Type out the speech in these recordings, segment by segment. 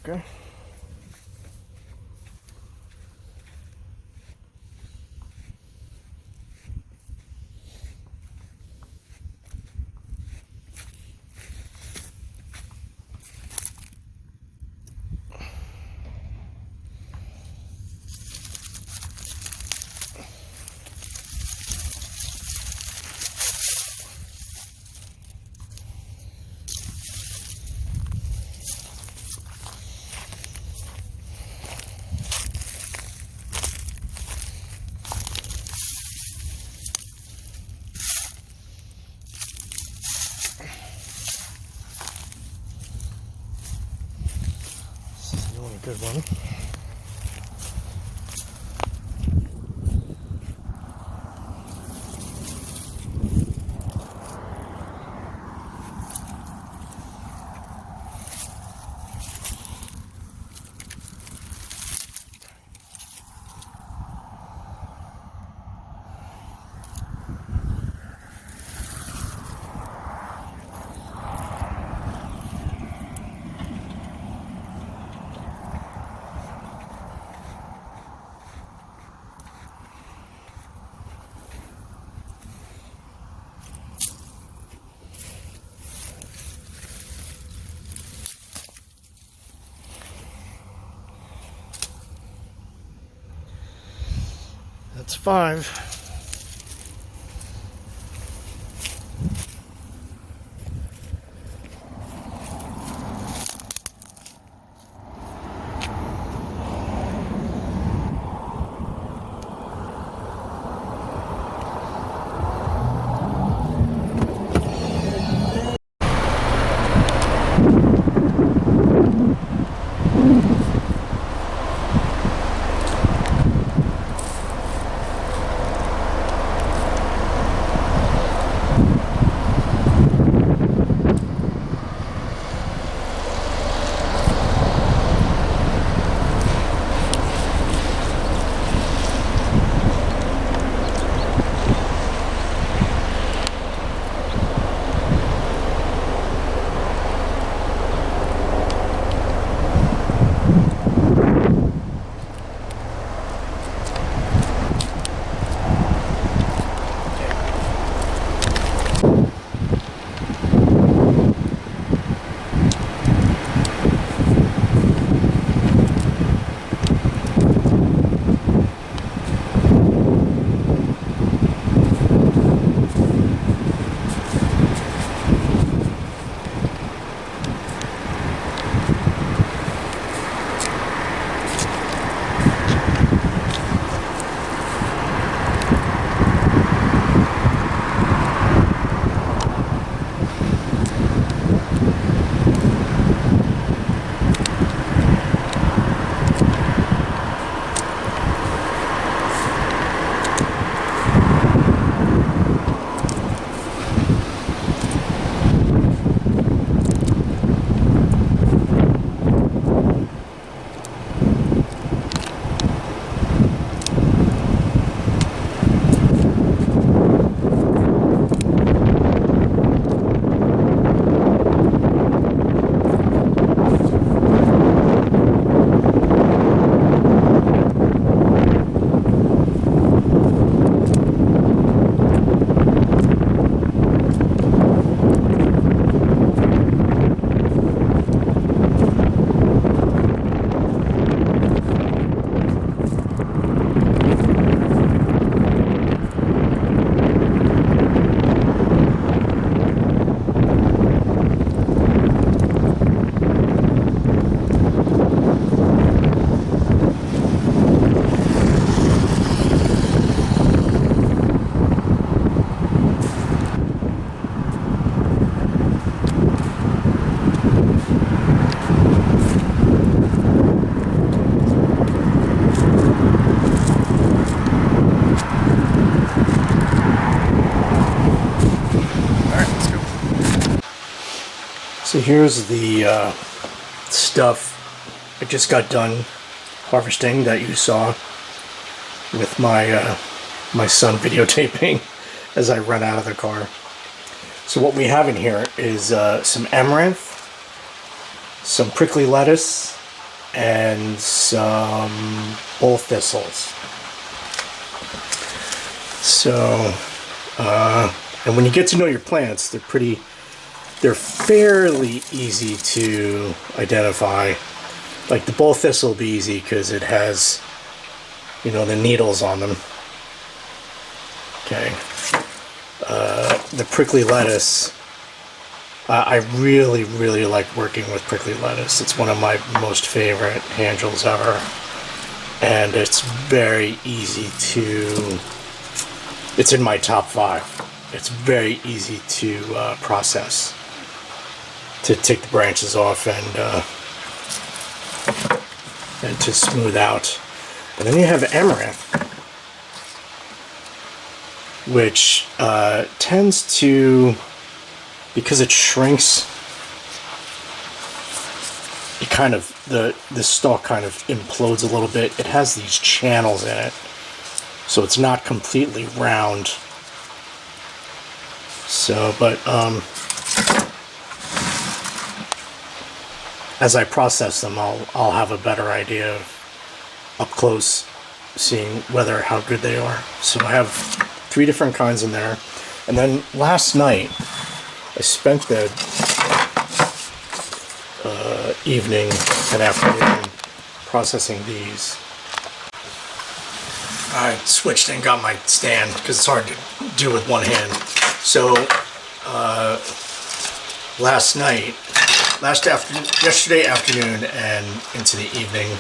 Okay. Good one. That's 5. So here's the stuff I just got done harvesting that you saw with my my son videotaping as I run out of the car. So what we have in here is some amaranth, some prickly lettuce, and some bull thistles. So, and when you get to know your plants, they're fairly easy to identify. Like the bull thistle will be easy because it has, you know, the needles on them. Okay. The prickly lettuce, I really, really like working with prickly lettuce. It's one of my most favorite hand drills ever. And it's very easy to, it's in my top 5. It's very easy to process, to take the branches off and to smooth out. And then you have amaranth, which tends to, because it shrinks, it kind of, the stalk kind of implodes a little bit. It has these channels in it, so it's not completely round. So, but as I process them, I'll have a better idea of up close seeing how good they are. So I have 3 different kinds in there. And then last night I spent the evening and afternoon processing these. I switched and got my stand because it's hard to do with one hand. So yesterday afternoon and into the evening,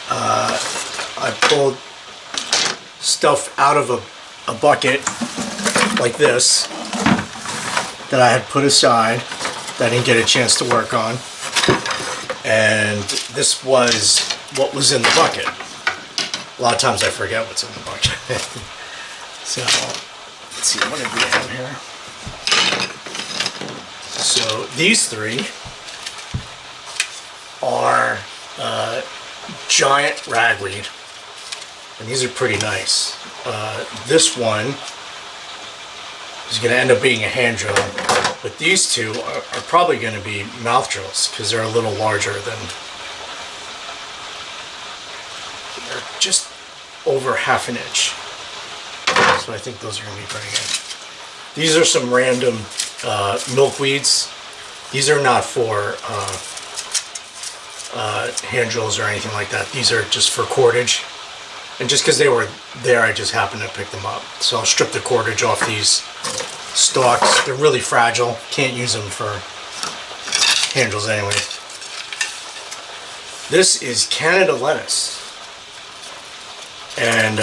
I pulled stuff out of a bucket like this that I had put aside that I didn't get a chance to work on, and this was what was in the bucket. A lot of times I forget what's in the bucket. So let's see, what did we have here? So these 3 are giant ragweed, and these are pretty nice. This one is going to end up being a hand drill, but these 2 are probably going to be mouth drills because they're a little larger than, they're just over ½ an inch. So I think those are going to be pretty good. These are some random milkweeds. These are not for hand drills or anything like that. These are just for cordage. And just because they were there, I just happened to pick them up. So I'll strip the cordage off these stalks. They're really fragile. Can't use them for hand drills anyway. This is Canada lettuce. And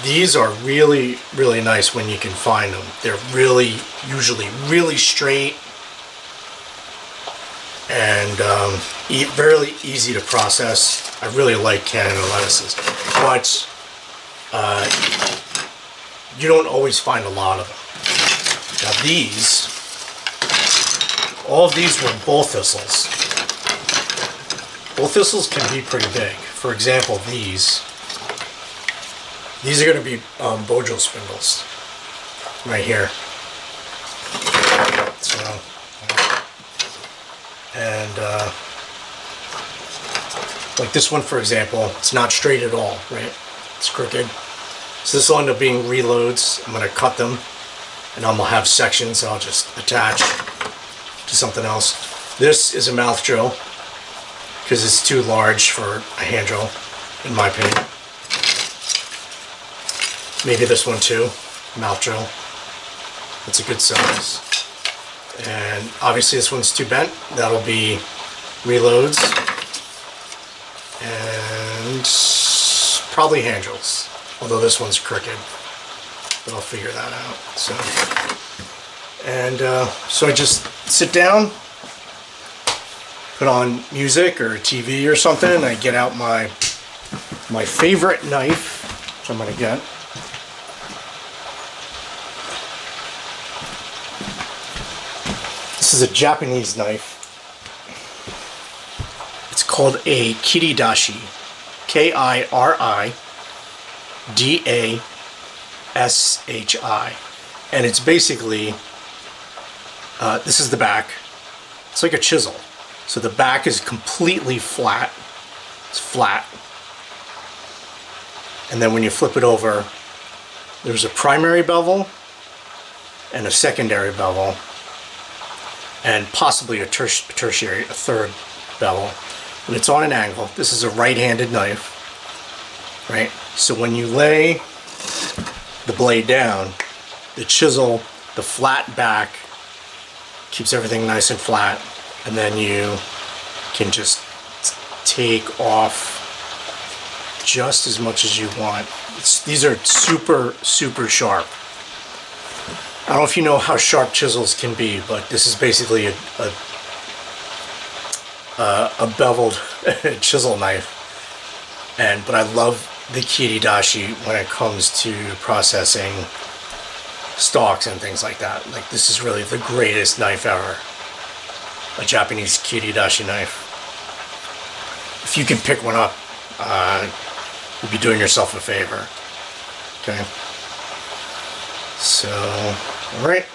these are really, really nice when you can find them. They're usually really straight and very easy to process. I really like Canada lettuces, but you don't always find a lot of them. Now all of these were bull thistles. Bull thistles can be pretty big. For example, these are going to be Dojo spindles right here. So, and like this one, for example, it's not straight at all, right? It's crooked. So this will end up being reloads. I'm going to cut them, and I'm going to have sections I'll just attach to something else. This is a mouth drill because it's too large for a hand drill, in my opinion. Maybe this one too, mouth drill. That's a good size. And obviously this one's too bent. That'll be reloads. And probably hand drills. Although this one's crooked. But I'll figure that out. So I just sit down, put on music or TV or something, and I get out my favorite knife, which I'm going to get. This is a Japanese knife. It's called a kiridashi. Kiridashi. And it's basically, this is the back. It's like a chisel. So the back is completely flat. It's flat. And then when you flip it over, there's a primary bevel and a secondary bevel, and possibly a tertiary, a third bevel. But it's on an angle. This is a right-handed knife, right? So when you lay the blade down, the chisel, the flat back, keeps everything nice and flat, and then you can just take off just as much as you want. These are super, super sharp. I don't know if you know how sharp chisels can be, but this is basically a beveled chisel knife. But I love the kiridashi when it comes to processing stalks and things like that. Like, this is really the greatest knife ever. A Japanese kiridashi knife. If you can pick one up, you'll be doing yourself a favor. Okay. So, alright.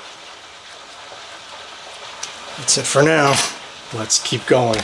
That's it for now. Let's keep going.